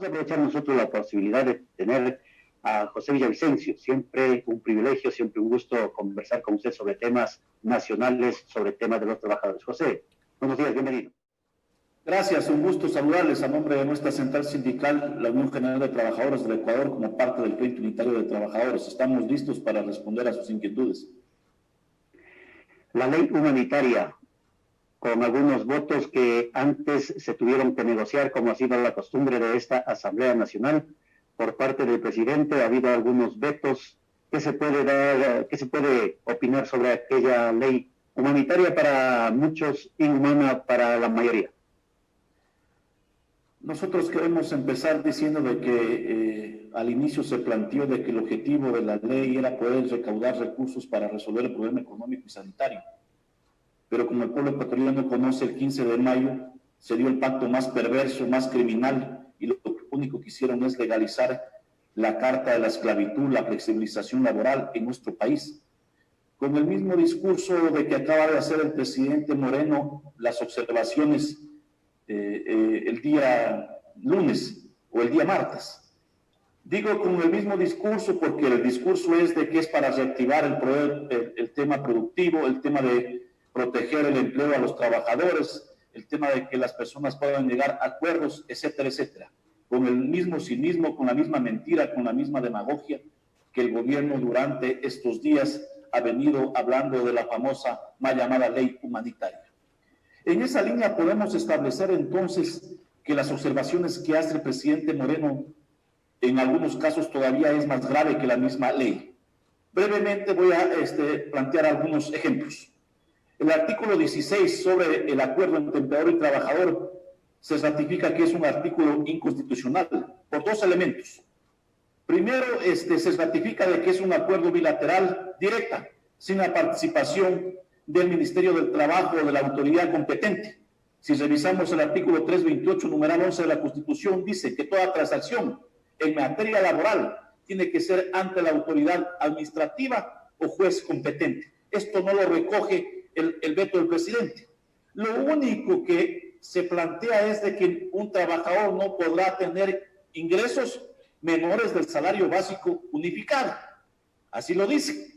aprovechar nosotros la posibilidad de tener a José Villavicencio. Siempre un privilegio, siempre un gusto conversar con usted sobre temas nacionales, sobre temas de los trabajadores. José, buenos días, bienvenido. Gracias, un gusto saludarles a nombre de nuestra central sindical, la Unión General de Trabajadores del Ecuador, como parte del Frente Unitario de Trabajadores. Estamos listos para responder a sus inquietudes. La ley humanitaria, con algunos votos que antes se tuvieron que negociar, como ha sido la costumbre de esta Asamblea Nacional, por parte del presidente, ha habido algunos vetos. ¿Qué se puede opinar sobre aquella ley humanitaria para muchos, inhumana para la mayoría? Nosotros queremos empezar diciendo de que al inicio se planteó de que el objetivo de la ley era poder recaudar recursos para resolver el problema económico y sanitario. Pero como el pueblo ecuatoriano conoce, el 15 de mayo se dio el pacto más perverso, más criminal, y lo único que hicieron es legalizar la carta de la esclavitud, la flexibilización laboral en nuestro país. Con el mismo discurso de que acaba de hacer el presidente Moreno, las observaciones el día lunes o el día martes. Digo con el mismo discurso porque el discurso es de que es para reactivar el tema productivo, el tema de proteger el empleo a los trabajadores, el tema de que las personas puedan llegar a acuerdos, etcétera, etcétera. Con el mismo cinismo, con la misma mentira, con la misma demagogia que el gobierno durante estos días ha venido hablando de la famosa mal llamada ley humanitaria. En esa línea podemos establecer entonces que las observaciones que hace el presidente Moreno en algunos casos todavía es más grave que la misma ley. Brevemente voy a plantear algunos ejemplos. El artículo 16 sobre el acuerdo entre empleador y trabajador se ratifica que es un artículo inconstitucional por dos elementos. Primero, se ratifica de que es un acuerdo bilateral directa, sin la participación del Ministerio del Trabajo o de la autoridad competente. Si revisamos el artículo 328, numeral 11 de la Constitución, dice que toda transacción en materia laboral tiene que ser ante la autoridad administrativa o juez competente. Esto no lo recoge el veto del presidente. Lo único que se plantea es de que un trabajador no podrá tener ingresos menores del salario básico unificado. Así lo dice.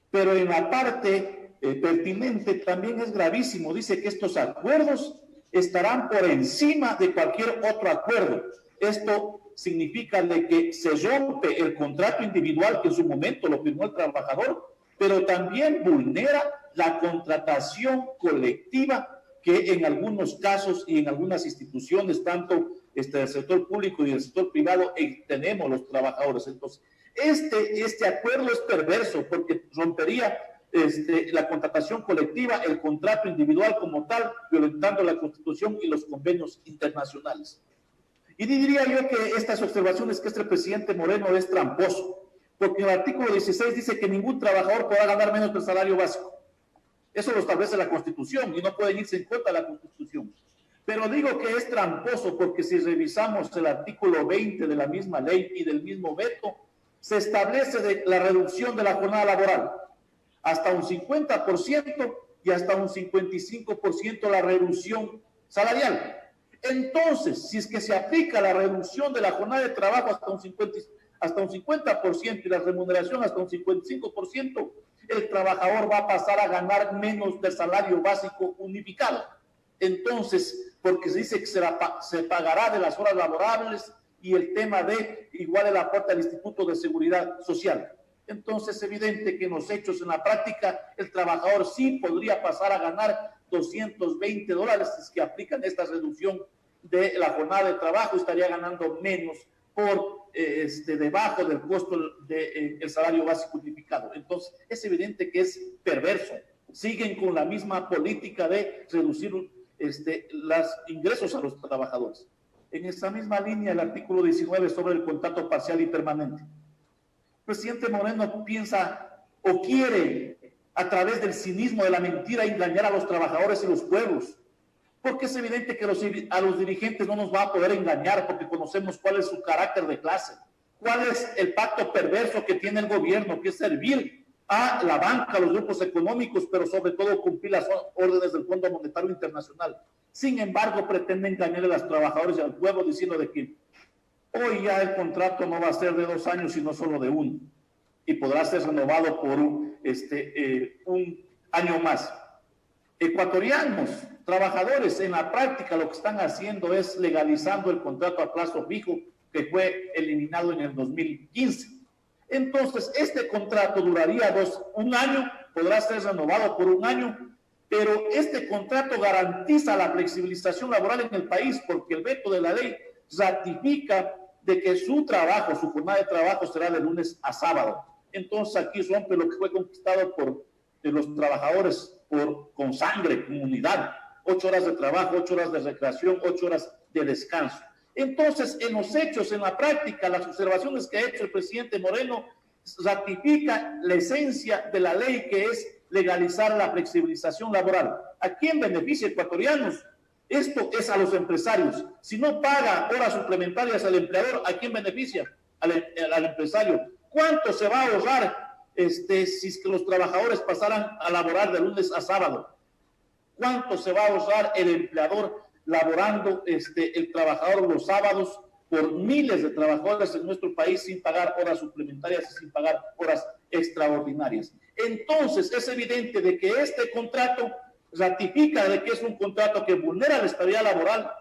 Pero en la parte pertinente también es gravísimo. Dice que estos acuerdos estarán por encima de cualquier otro acuerdo. Esto significa de que se rompe el contrato individual que en su momento lo firmó el trabajador, pero también vulnera la contratación colectiva que en algunos casos y en algunas instituciones, tanto del sector público y del sector privado, tenemos los trabajadores. Entonces, este acuerdo es perverso porque rompería la contratación colectiva, el contrato individual como tal, violentando la Constitución y los convenios internacionales. Y diría yo que estas observaciones que el presidente Moreno es tramposo, porque el artículo 16 dice que ningún trabajador podrá ganar menos del salario básico. Eso lo establece la Constitución y no pueden irse en contra de la Constitución. Pero digo que es tramposo porque si revisamos el artículo 20 de la misma ley y del mismo veto, se establece la reducción de la jornada laboral hasta un 50% y hasta un 55% la reducción salarial. Entonces, si es que se aplica la reducción de la jornada de trabajo hasta un 50% y la remuneración hasta un 55%, el trabajador va a pasar a ganar menos del salario básico unificado. Entonces, porque se dice que se pagará de las horas laborables y el tema de igual el aporte al Instituto de Seguridad Social. Entonces, es evidente que en los hechos, en la práctica, el trabajador sí podría pasar a ganar $220 si es que aplican esta reducción de la jornada de trabajo, estaría ganando menos por debajo del costo del salario básico unificado. Entonces, es evidente que es perverso. Siguen con la misma política de reducir los ingresos a los trabajadores. En esa misma línea, el artículo 19 sobre el contrato parcial y permanente. El presidente Moreno piensa o quiere, a través del cinismo de la mentira, engañar a los trabajadores y los pueblos. Porque es evidente que a los dirigentes no nos va a poder engañar porque conocemos cuál es su carácter de clase, cuál es el pacto perverso que tiene el gobierno, que es servir a la banca, a los grupos económicos, pero sobre todo cumplir las órdenes del Fondo Monetario Internacional. Sin embargo, pretende engañar a los trabajadores y al pueblo diciendo de que Hoy ya el contrato no va a ser de 2 años, sino solo de 1, y podrá ser renovado por un año más. Ecuatorianos, trabajadores, en la práctica lo que están haciendo es legalizando el contrato a plazo fijo que fue eliminado en el 2015. Entonces, este contrato duraría un año, podrá ser renovado por 1 año, pero este contrato garantiza la flexibilización laboral en el país porque el veto de la ley ratifica de que su trabajo, su jornada de trabajo será de lunes a sábado. Entonces, aquí rompe lo que fue conquistado por los trabajadores con sangre, comunidad, 8 horas de trabajo, 8 horas de recreación, 8 horas de descanso. Entonces, en los hechos, en la práctica, las observaciones que ha hecho el presidente Moreno ratifica la esencia de la ley, que es legalizar la flexibilización laboral. ¿A quién beneficia, ecuatorianos? Esto es a los empresarios. Si no paga horas suplementarias al empleador, ¿a quién beneficia? Al empresario. ¿Cuánto se va a ahorrar si es que los trabajadores pasaran a laborar de lunes a sábado? ¿Cuánto se va a ahorrar el empleador laborando el trabajador los sábados por miles de trabajadores en nuestro país sin pagar horas suplementarias y sin pagar horas extraordinarias? Entonces, es evidente de que este contrato ratifica de que es un contrato que vulnera la estabilidad laboral,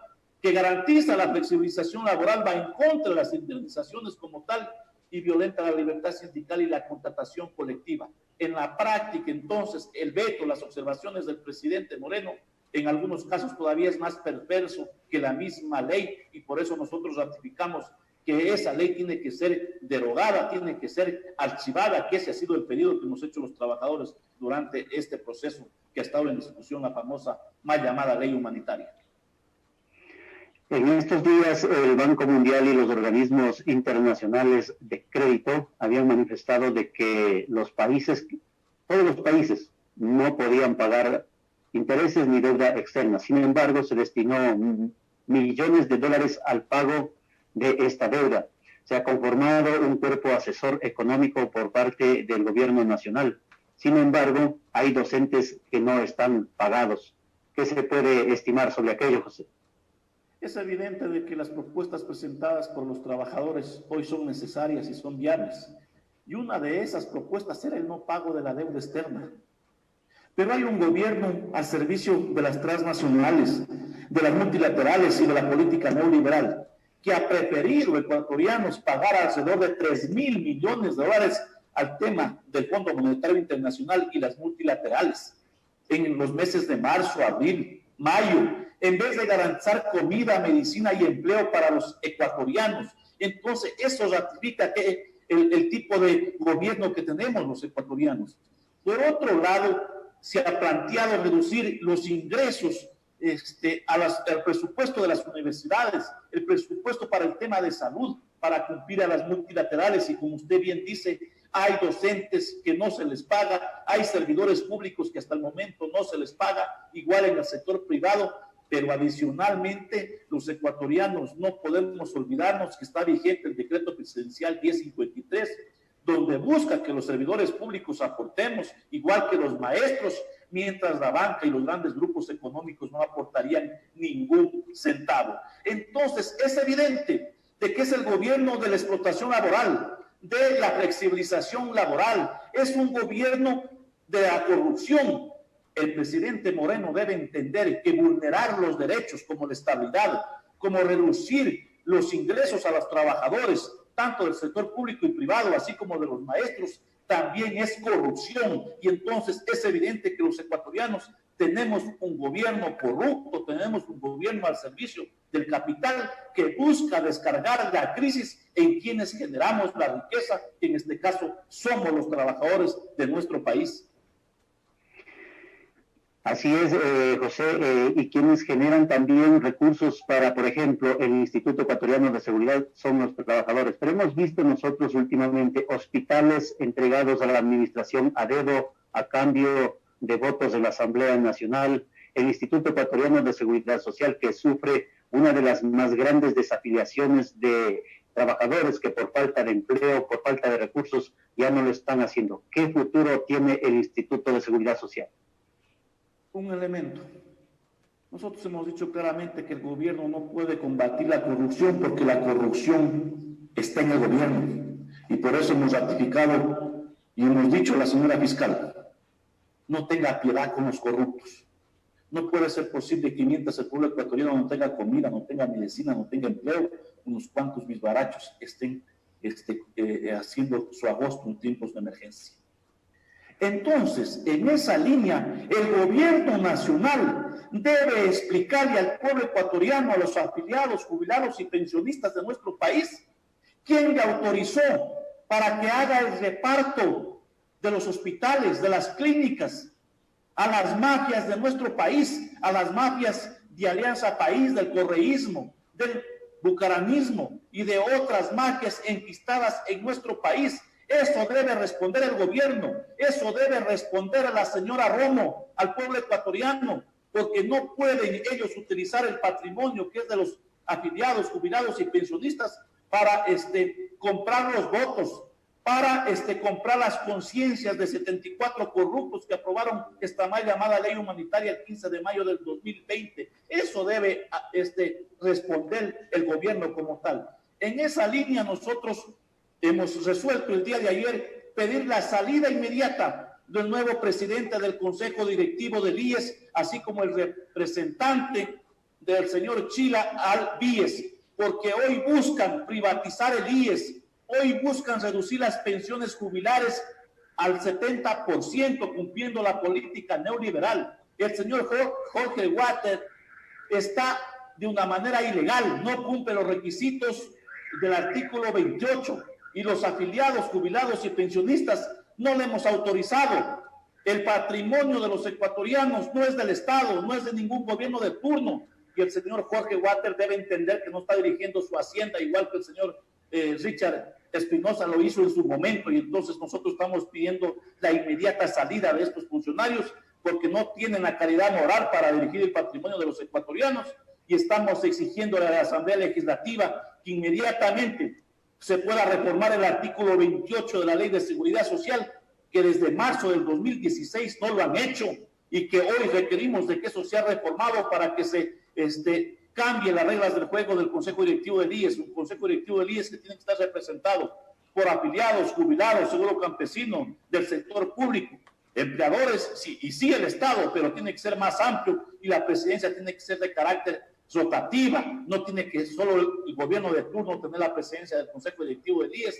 que garantiza la flexibilización laboral, va en contra de las indemnizaciones como tal y violenta la libertad sindical y la contratación colectiva. En la práctica, entonces, el veto, las observaciones del presidente Moreno, en algunos casos todavía es más perverso que la misma ley, y por eso nosotros ratificamos que esa ley tiene que ser derogada, tiene que ser archivada, que ese ha sido el pedido que hemos hecho los trabajadores durante este proceso que ha estado en discusión, la famosa mal llamada ley humanitaria. En estos días, el Banco Mundial y los organismos internacionales de crédito habían manifestado de que todos los países, no podían pagar intereses ni deuda externa. Sin embargo, se destinó millones de dólares al pago de esta deuda. Se ha conformado un cuerpo asesor económico por parte del gobierno nacional. Sin embargo, hay docentes que no están pagados. ¿Qué se puede estimar sobre aquello, José? Es evidente de que las propuestas presentadas por los trabajadores hoy son necesarias y son viables. Y una de esas propuestas era el no pago de la deuda externa. Pero hay un gobierno al servicio de las transnacionales, de las multilaterales y de la política neoliberal, que ha preferido, ecuatorianos, pagar alrededor de 3.000 millones de dólares al tema del Fondo Monetario Internacional y las multilaterales en los meses de marzo, abril, mayo, en vez de garantizar comida, medicina y empleo para los ecuatorianos. Entonces, eso ratifica que el tipo de gobierno que tenemos los ecuatorianos. Por otro lado, se ha planteado reducir los ingresos al presupuesto de las universidades, el presupuesto para el tema de salud, para cumplir a las multilaterales, y como usted bien dice, hay docentes que no se les paga, hay servidores públicos que hasta el momento no se les paga, igual en el sector privado, pero adicionalmente los ecuatorianos no podemos olvidarnos que está vigente el decreto presidencial 1053, donde busca que los servidores públicos aportemos, igual que los maestros, mientras la banca y los grandes grupos económicos no aportarían ningún centavo. Entonces, es evidente de que es el gobierno de la explotación laboral, de la flexibilización laboral, es un gobierno de la corrupción. El presidente Moreno debe entender que vulnerar los derechos como la estabilidad, como reducir los ingresos a los trabajadores, tanto del sector público y privado, así como de los maestros, también es corrupción. Y entonces es evidente que los ecuatorianos tenemos un gobierno corrupto, tenemos un gobierno al servicio del capital que busca descargar la crisis en quienes generamos la riqueza, que en este caso somos los trabajadores de nuestro país. Así es, José, y quienes generan también recursos para, por ejemplo, el Instituto Ecuatoriano de Seguridad son los trabajadores. Pero hemos visto nosotros últimamente hospitales entregados a la administración a dedo a cambio de votos de la Asamblea Nacional, el Instituto Ecuatoriano de Seguridad Social, que sufre una de las más grandes desafiliaciones de trabajadores que por falta de empleo, por falta de recursos, ya no lo están haciendo. ¿Qué futuro tiene el Instituto de Seguridad Social? Un elemento. Nosotros hemos dicho claramente que el gobierno no puede combatir la corrupción porque la corrupción está en el gobierno. Y por eso hemos ratificado y hemos dicho a la señora fiscal, no tenga piedad con los corruptos. No puede ser posible que mientras el pueblo ecuatoriano no tenga comida, no tenga medicina, no tenga empleo, unos cuantos bisbarachos estén haciendo su agosto en tiempos de emergencia. Entonces, en esa línea, el gobierno nacional debe explicarle al pueblo ecuatoriano, a los afiliados, jubilados y pensionistas de nuestro país, quién le autorizó para que haga el reparto de los hospitales, de las clínicas, a las mafias de nuestro país, a las mafias de Alianza País, del correísmo, del bucaranismo y de otras mafias enquistadas en nuestro país. Eso debe responder el gobierno, eso debe responder a la señora Romo, al pueblo ecuatoriano, porque no pueden ellos utilizar el patrimonio que es de los afiliados, jubilados y pensionistas para comprar los votos, para comprar las conciencias de 74 corruptos que aprobaron esta mal llamada ley humanitaria el 15 de mayo del 2020. Eso debe responder el gobierno como tal. En esa línea nosotros hemos resuelto el día de ayer pedir la salida inmediata del nuevo presidente del Consejo Directivo del IES, así como el representante del señor Chila al BIES, porque hoy buscan privatizar el IES, hoy buscan reducir las pensiones jubilares al 70%, cumpliendo la política neoliberal. El señor Jorge Water está de una manera ilegal, no cumple los requisitos del artículo 28 y los afiliados, jubilados y pensionistas no le hemos autorizado. El patrimonio de los ecuatorianos no es del Estado, no es de ningún gobierno de turno, y el señor Jorge Water debe entender que no está dirigiendo su hacienda igual que el señor Richard Espinosa lo hizo en su momento, y entonces nosotros estamos pidiendo la inmediata salida de estos funcionarios porque no tienen la calidad moral para dirigir el patrimonio de los ecuatorianos, y estamos exigiendo a la Asamblea Legislativa que inmediatamente se pueda reformar el artículo 28 de la Ley de Seguridad Social, que desde marzo del 2016 no lo han hecho, y que hoy requerimos de que eso sea reformado para que se cambie las reglas del juego del Consejo Directivo del IES, un Consejo Directivo del IES que tiene que estar representado por afiliados, jubilados, seguro campesino, del sector público, empleadores, sí, y sí el Estado, pero tiene que ser más amplio, y la presidencia tiene que ser de carácter rotativa, no tiene que solo el gobierno de turno tener la presidencia del Consejo Directivo del IES,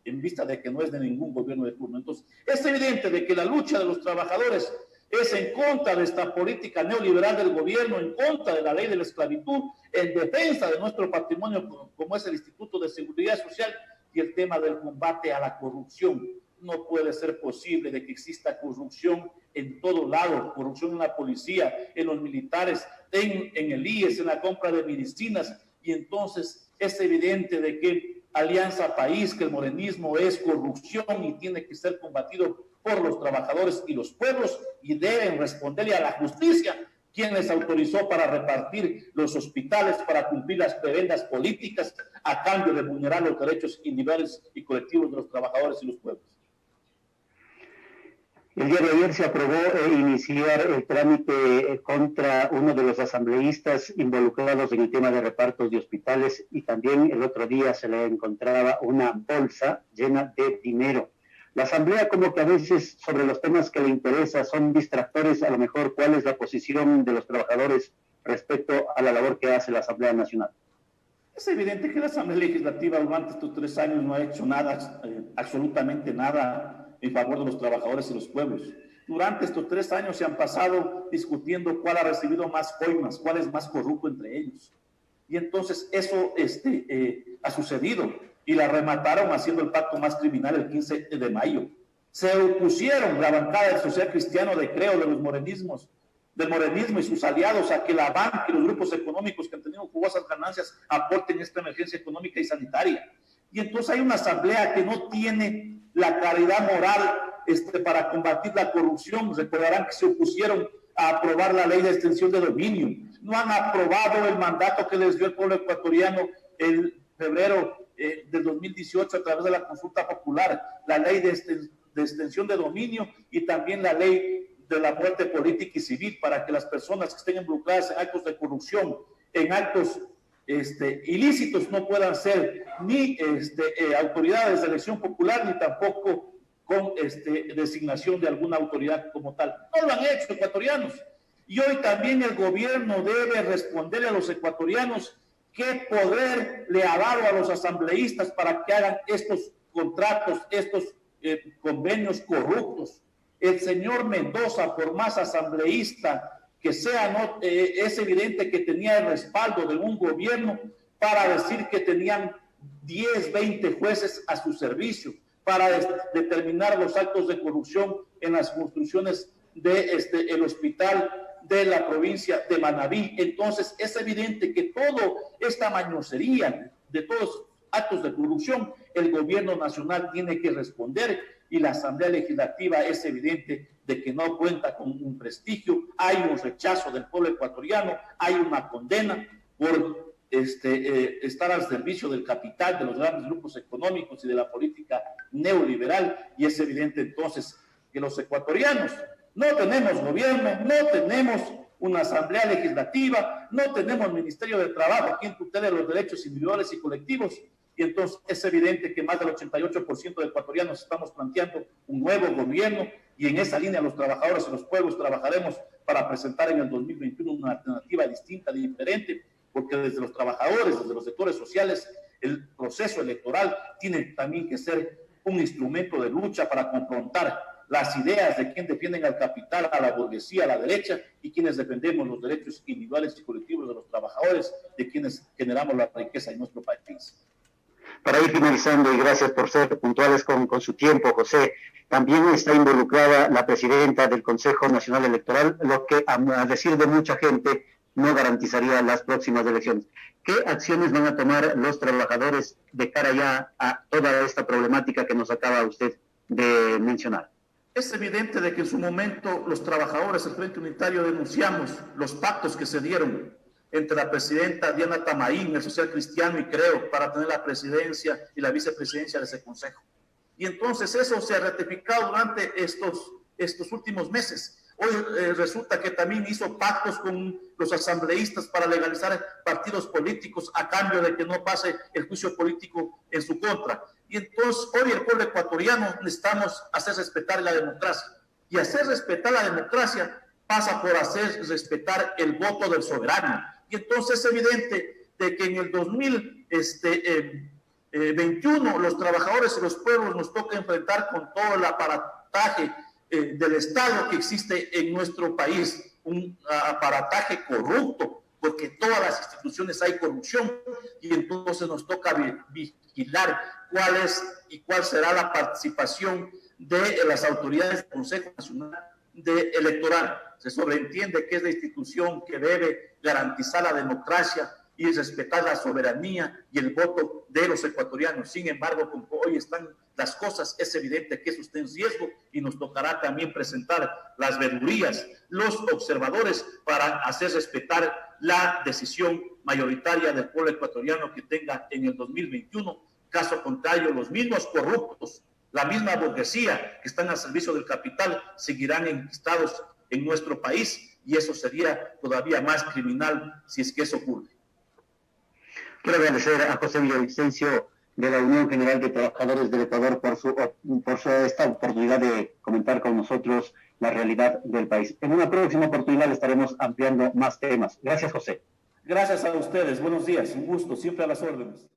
en vista de que no es de ningún gobierno de turno. Entonces, es evidente de que la lucha de los trabajadores es en contra de esta política neoliberal del gobierno, en contra de la ley de la esclavitud, en defensa de nuestro patrimonio, como es el Instituto de Seguridad Social, y el tema del combate a la corrupción. No puede ser posible de que exista corrupción en todo lado, corrupción en la policía, en los militares, en el IES, en la compra de medicinas, y entonces es evidente de que Alianza País, que el morenismo es corrupción y tiene que ser combatido por los trabajadores y los pueblos, y deben responderle a la justicia quien les autorizó para repartir los hospitales, para cumplir las prebendas políticas a cambio de vulnerar los derechos individuales y colectivos de los trabajadores y los pueblos. El día de ayer se aprobó iniciar el trámite contra uno de los asambleístas involucrados en el tema de repartos de hospitales, y también el otro día se le encontraba una bolsa llena de dinero. La Asamblea, como que a veces sobre los temas que le interesa son distractores, a lo mejor, ¿cuál es la posición de los trabajadores respecto a la labor que hace la Asamblea Nacional? Es evidente que la Asamblea Legislativa durante estos 3 años no ha hecho nada, absolutamente nada, en favor de los trabajadores y los pueblos. Durante estos 3 años se han pasado discutiendo cuál ha recibido más coimas, cuál es más corrupto entre ellos. Y entonces eso ha sucedido, y la remataron haciendo el pacto más criminal el 15 de mayo. Se opusieron la bancada del Social Cristiano de Creo, de los morenismos, del morenismo y sus aliados, a que la banca y los grupos económicos que han tenido jugosas ganancias aporten esta emergencia económica y sanitaria. Y entonces hay una asamblea que no tiene la calidad moral para combatir la corrupción. Recordarán que se opusieron a aprobar la ley de extensión de dominio. No han aprobado el mandato que les dio el pueblo ecuatoriano en febrero del 2018 a través de la consulta popular, la ley de extensión de dominio y también la ley de la muerte política y civil, para que las personas que estén involucradas en actos de corrupción, en actos ilícitos, no puedan ser ni autoridades de elección popular, ni tampoco con designación de alguna autoridad como tal. No lo han hecho ecuatorianos. Y hoy también el gobierno debe responderle a los ecuatorianos qué poder le ha dado a los asambleístas para que hagan estos contratos, estos convenios corruptos. El señor Mendoza, por más asambleísta que sea, es evidente que tenía el respaldo de un gobierno para decir que tenían 10, 20 jueces a su servicio para determinar los actos de corrupción en las construcciones del hospital de la provincia de Manabí. Entonces es evidente que toda esta mañosería de todos actos de corrupción, el gobierno nacional tiene que responder, y la Asamblea Legislativa es evidente de que no cuenta con un prestigio. Hay un rechazo del pueblo ecuatoriano, hay una condena por estar al servicio del capital, de los grandes grupos económicos y de la política neoliberal, y es evidente entonces que los ecuatorianos no tenemos gobierno, no tenemos una asamblea legislativa, no tenemos Ministerio de Trabajo quien tutele los derechos individuales y colectivos, y entonces es evidente que más del 88% de ecuatorianos estamos planteando un nuevo gobierno, y en esa línea los trabajadores y los pueblos trabajaremos para presentar en el 2021 una alternativa distinta, diferente, porque desde los trabajadores, desde los sectores sociales, el proceso electoral tiene también que ser un instrumento de lucha para confrontar las ideas de quienes defienden al capital, a la burguesía, a la derecha, y quienes defendemos los derechos individuales y colectivos de los trabajadores, de quienes generamos la riqueza en nuestro país. Para ir finalizando, y gracias por ser puntuales con su tiempo, José, también está involucrada la presidenta del Consejo Nacional Electoral, lo que, a decir de mucha gente, no garantizaría las próximas elecciones. ¿Qué acciones van a tomar los trabajadores de cara ya a toda esta problemática que nos acaba usted de mencionar? Es evidente de que en su momento los trabajadores del Frente Unitario denunciamos los pactos que se dieron entre la presidenta Diana Tamaín, el social cristiano y Creo, para tener la presidencia y la vicepresidencia de ese consejo. Y entonces eso se ha ratificado durante estos últimos meses. Hoy resulta que también hizo pactos con los asambleístas para legalizar partidos políticos a cambio de que no pase el juicio político en su contra. Y entonces hoy el pueblo ecuatoriano necesitamos hacer respetar la democracia. Y hacer respetar la democracia pasa por hacer respetar el voto del soberano. Y entonces es evidente de que en el 2021 los trabajadores y los pueblos nos toca enfrentar con todo el aparataje del Estado que existe en nuestro país, un aparataje corrupto, porque en todas las instituciones hay corrupción, y entonces nos toca vigilar cuál es y cuál será la participación de las autoridades del Consejo Nacional Electoral. Se sobreentiende que es la institución que debe garantizar la democracia y respetar la soberanía y el voto de los ecuatorianos. Sin embargo, como hoy están las cosas, es evidente que eso está en riesgo, y nos tocará también presentar las vedurías, los observadores, para hacer respetar la decisión mayoritaria del pueblo ecuatoriano que tenga en el 2021. Caso contrario, los mismos corruptos, la misma burguesía que están al servicio del capital, seguirán enquistados en nuestro país, y eso sería todavía más criminal si es que eso ocurre. Quiero agradecer a José Villavicencio de la Unión General de Trabajadores del Ecuador por esta oportunidad de comentar con nosotros la realidad del país. En una próxima oportunidad estaremos ampliando más temas. Gracias, José. Gracias a ustedes. Buenos días. Un gusto. Siempre a las órdenes.